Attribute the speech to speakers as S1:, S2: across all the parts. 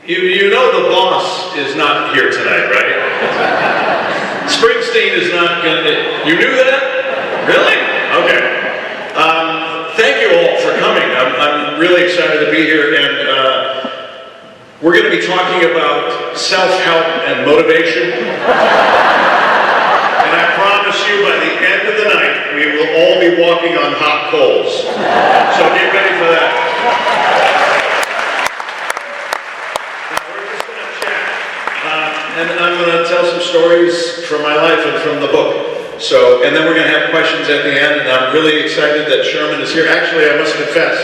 S1: You know the boss is not here tonight, right? Springsteen is not going to... You knew that? Really? Okay. Thank you all for coming. I'm really excited to be here, and we're going to be talking about self-help and motivation. And I promise you, by the end of the night, we will all be walking on hot coals. So get ready for that. And I'm going to tell some stories from my life and from the book. So, and then we're going to have questions at the end, and I'm really excited that Sherman is here. Actually, I must confess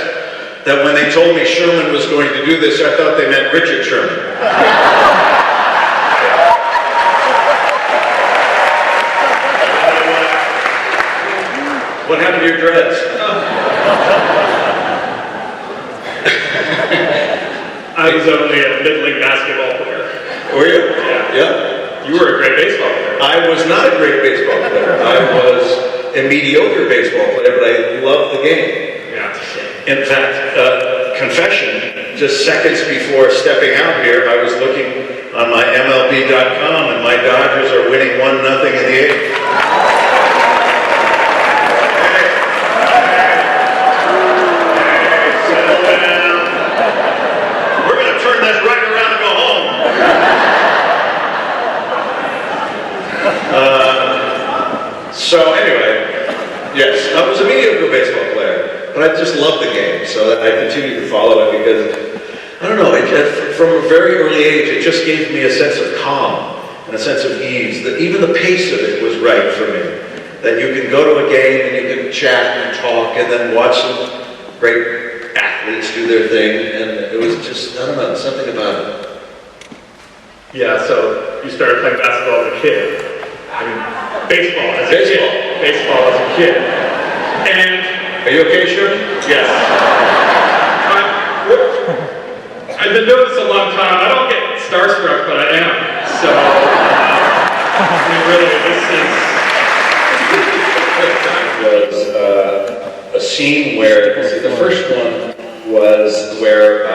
S1: that when they told me Sherman was going to do this, I thought they meant Richard Sherman. What happened to your dreads?
S2: I was only a middling basketball player.
S1: Were you?
S2: Yeah. You were a great baseball player.
S1: I was not a great baseball player. I was a mediocre baseball player, but I loved the game.
S2: Yeah.
S1: In fact, confession, just seconds before stepping out here, I was looking on my MLB.com, and my Dodgers are winning 1-0 in the eighth. Settle down. We're going to turn this right around and go home. So anyway, yes, I was a mediocre baseball player, but I just loved the game, so that I continued to follow it because, I don't know, from a very early age, it just gave me a sense of calm and a sense of ease. That even the pace of it was right for me. That you can go to a game and you can chat and talk and then watch some great athletes do their thing, and it was just, I don't know, something about it.
S2: Yeah, so you started playing basketball as a kid. I mean, baseball as a kid. Baseball as a kid. And...
S1: Are you okay, Sherman?
S2: Yes. I've been doing this a long time. I don't get starstruck, but I am. So, I mean, really, this is...
S1: was a scene where, the first one was where I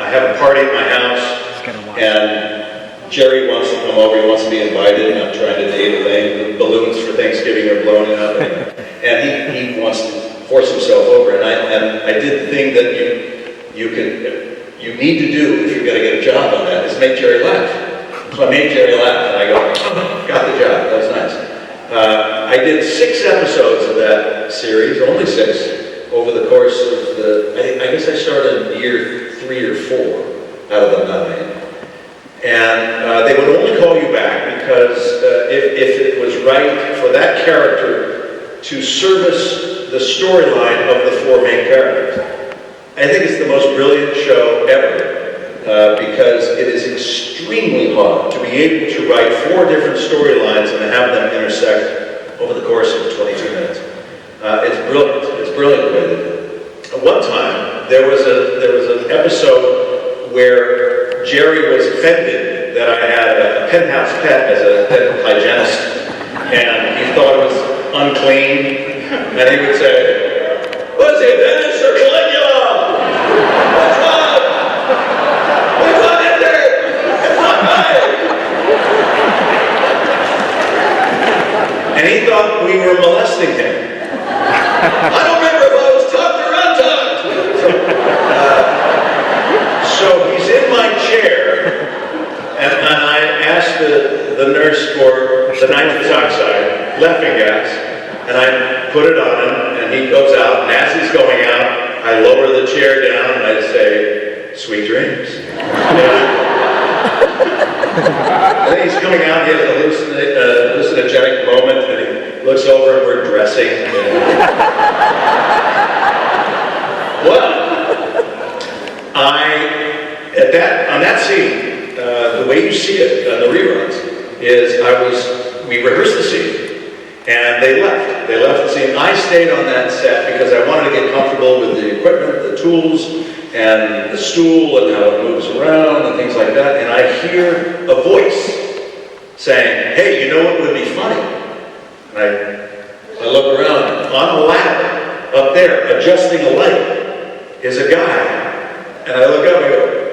S1: have a party at my house, and Jerry wants to come over, he wants to be invited, and I'm trying to date Elaine. The balloons for Thanksgiving are blowing up, and he wants to force himself over, and I did the thing that you need to do if you're going to get a job on that, is make Jerry laugh. So I made Jerry laugh, and I go, oh, got the job, that was nice. I did 6 episodes of that series, only 6, over the course of I guess I started in year 3 or 4 out of the 9. And they would only call you back because if it was right for that character to service the storyline of the 4 main characters. I think it's the most brilliant show ever because it is extremely hard to be able to write 4 different storylines and have them intersect over the course of 22 minutes. It's brilliant. It's brilliant the way they do it. At one time, there was an episode where Jerry was offended that I had a penthouse pet as a dental hygienist, and he thought it was unclean, and he would say, "What's it, Dennis or Caligula? What's wrong? What's wrong in there? It's not right." And he thought we were molesting him. I don't remember if I was tucked or untucked. So he's in my chair, and I asked the nurse for the nitrous oxide, laughing gas, and I put it on him, and he goes out, and as he's going out, I lower the chair down, and I say, "Sweet dreams." I think he's coming out, he has a hallucinogenic moment, and he looks over, and we're dressing. Well, on that scene, the way you see it on the reruns is we rehearsed the scene, and they left. They left the scene. I stayed on that set because I wanted to get comfortable with the equipment, the tools, and the stool, and how it moves around, and things like that. And I hear a voice saying, "Hey, you know what would be funny?" And I look around, on a ladder up there, adjusting a light, is a guy. And I look up and I go,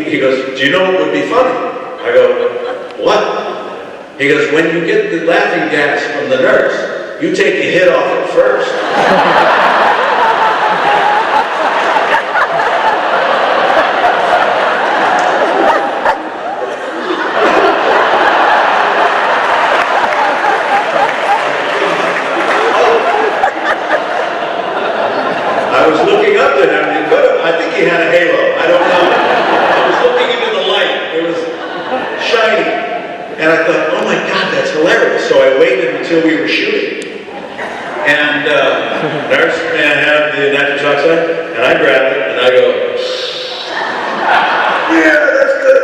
S1: he goes, do you know what would be funny? I go, what? He goes, when you get the laughing gas from the nurse, you take a hit off it first. I was looking up to him. He could have, I think he had a halo. I don't know. I was looking into the light. It was shiny. And I thought, oh my God, that's hilarious. So I waited until we were shooting. And nurse, may I have the nitrous oxide? And I grabbed it and I go, yeah, that's good.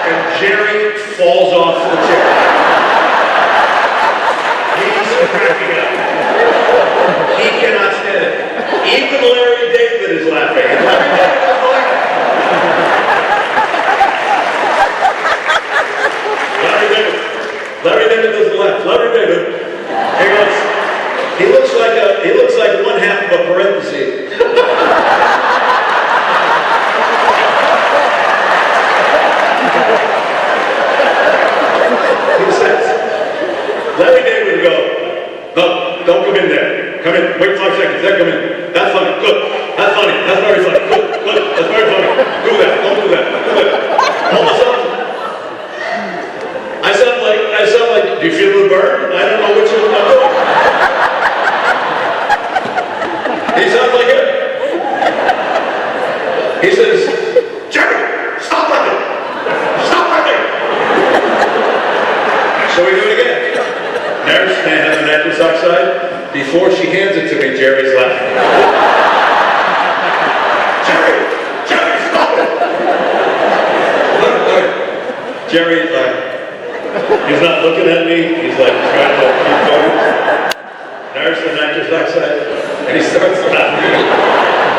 S1: And Jerry falls off the chair. He's cracking up. He cannot stand it. Even Larry David is laughing. And Larry David is laughing. Larry David doesn't laugh. Larry David, he looks like one half of a parenthesis. He says, Larry David would go, no, don't come in there. Come in, wait 5 seconds, then come in. That's funny, good. That's funny, that's very funny, good, that's very funny. Do that, don't do that, do that. All of a sudden, I sound like, do you feel the burn? I don't know what you're doing. He sounds like it. He says, Jerry, stop laughing. Stop laughing. So we do it again. Nurse, may I have the nitrous oxide? Before she hands it to me, Jerry's laughing. Jerry, stop it. Look. Jerry's like, he's not looking at me, he's like trying to keep going. Nurse, the nitrous oxide, and he starts laughing.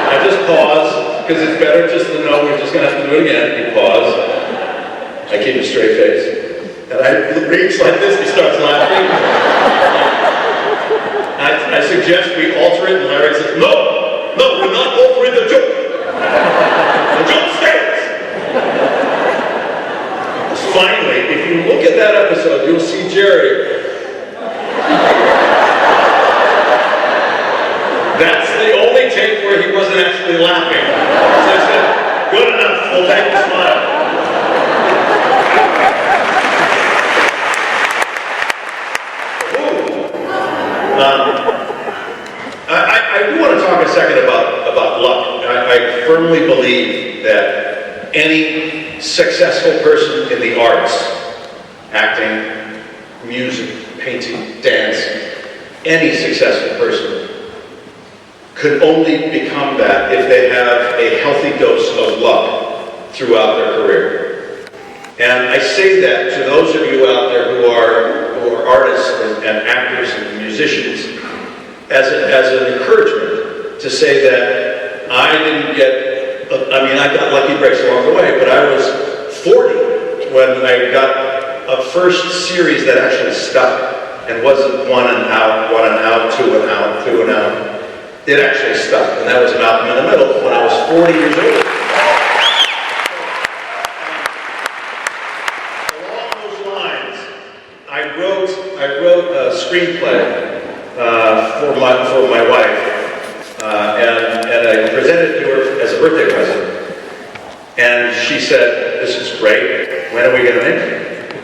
S1: I just pause, because it's better just to know we're just going to have to do it again. He pause. I keep a straight face. And I reach like this, he starts laughing. I suggest we alter it, and Larry says, no, we're not altering the joke. The joke stays. Finally, if you look at that episode, you'll see Jerry. That's the only take where he wasn't actually laughing. So I said, good enough, we'll take the smile. I do want to talk a second about luck. I firmly believe that any successful person in the arts, acting, music, painting, dance, any successful person could only become that if they have a healthy dose of luck throughout their career. And I say that to those of you out there who are artists and actors and musicians as an encouragement to say that I didn't get, I got lucky breaks along the way, but I was 40 when I got a first series that actually stuck and wasn't one and out, two and out, two and out. It actually stuck, and that was Malcolm in the Middle when I was 40 years old. Along those lines, I wrote a screenplay for my wife, and I presented it to her as a birthday present. And she said, "This is great. When are we going to make it?"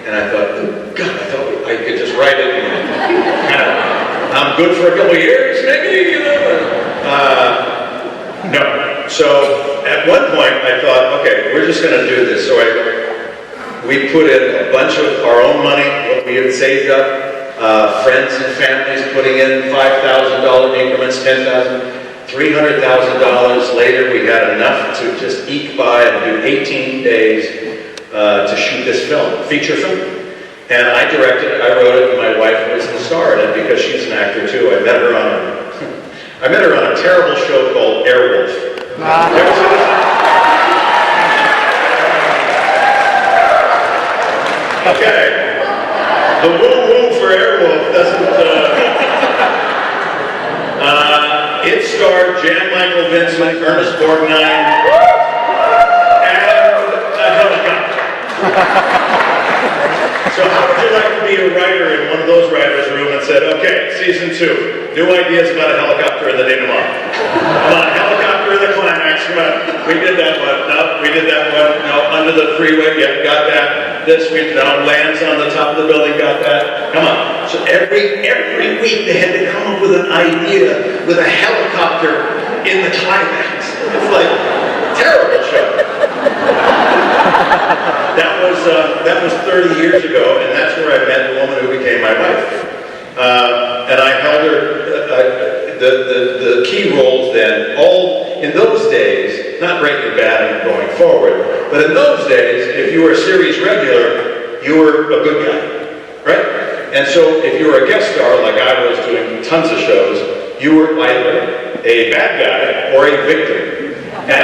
S1: And I thought, oh, God, I thought I could just write it and kind of. I'm good for a couple of years, maybe, you know. No. So at one point I thought, okay, we're just going to do this. So we put in a bunch of our own money, what we had saved up, friends and families putting in $5,000 increments, $10,000, $300,000. Later we had enough to just eke by and do 18 days to shoot this film, feature film. And I directed it, I wrote it, and my wife was the star in it because she's an actor too. I met her on a terrible show called Airwolf. Okay. The woo-woo for Airwolf doesn't... it starred Jan Michael Vincent, Ernest Borgnine, So how would you like to be a writer in one of those writers' room and said, okay, season 2, new ideas about a helicopter in the denouement. Come on, helicopter in the climax, come on. We did that one, no, we did that one, no, under the freeway, yep, got that. This week, no, lands on the top of the building, got that. Come on. So every week they had to come up with an idea with a helicopter in the climax. It's like, terrible show. That was 30 years ago, and that's where I met the woman who became my wife. And I held her, the key roles then, all in those days, not Breaking Bad and going forward, but in those days, if you were a series regular, you were a good guy, right? And so if you were a guest star, like I was doing tons of shows, you were either a bad guy or a victim. And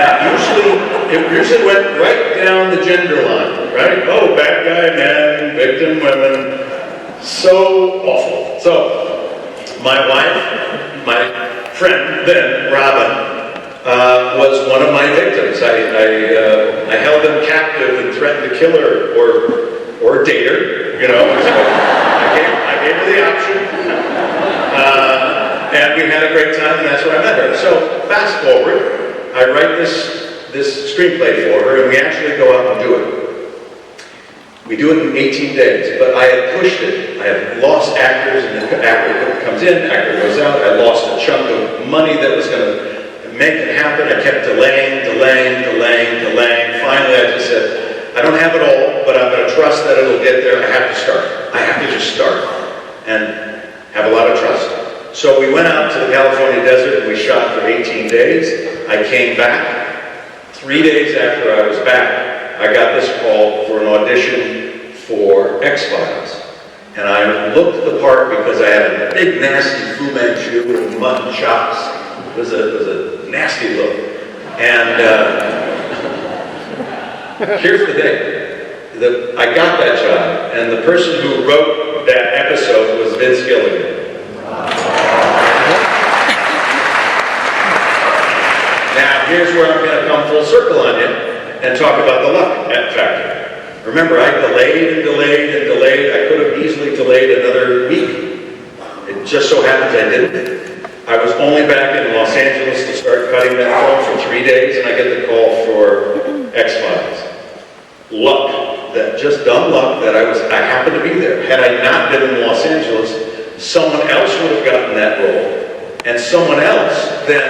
S1: it usually went right down the gender line, right? Oh, bad guy, men, victim, women. So awful. So, my wife, my friend then, Robin, was one of my victims. I held them captive and threatened to kill her or date her, you know. So I gave her the option. And we had a great time, and that's where I met her. So, fast forward. I write this screenplay for her, and we actually go out and do it. We do it in 18 days, but I had pushed it. I had lost actors, and the actor comes in, actor goes out. I lost a chunk of money that was going to make it happen. I kept delaying. Finally, I just said, I don't have it all, but I'm going to trust that it'll get there. I have to start. I have to just start and have a lot of trust. So we went out to the California desert, and we shot for 18 days. I came back. 3 days after I was back, I got this call for an audition for X-Files. And I looked the part because I had a big, nasty Fu Manchu with mutton chops. It was a nasty look. And here's the thing. I got that job, and the person who wrote that episode was Vince Gilligan. Now, here's where I'm going to come full circle on you and talk about the luck factor. Remember, I delayed. I could have easily delayed another week. It just so happens I didn't. I was only back in Los Angeles to start cutting that film for 3 days, and I get the call for X-Files. Luck, just dumb luck that I happened to be there. Had I not been in Los Angeles, someone else would have gotten that role, and someone else then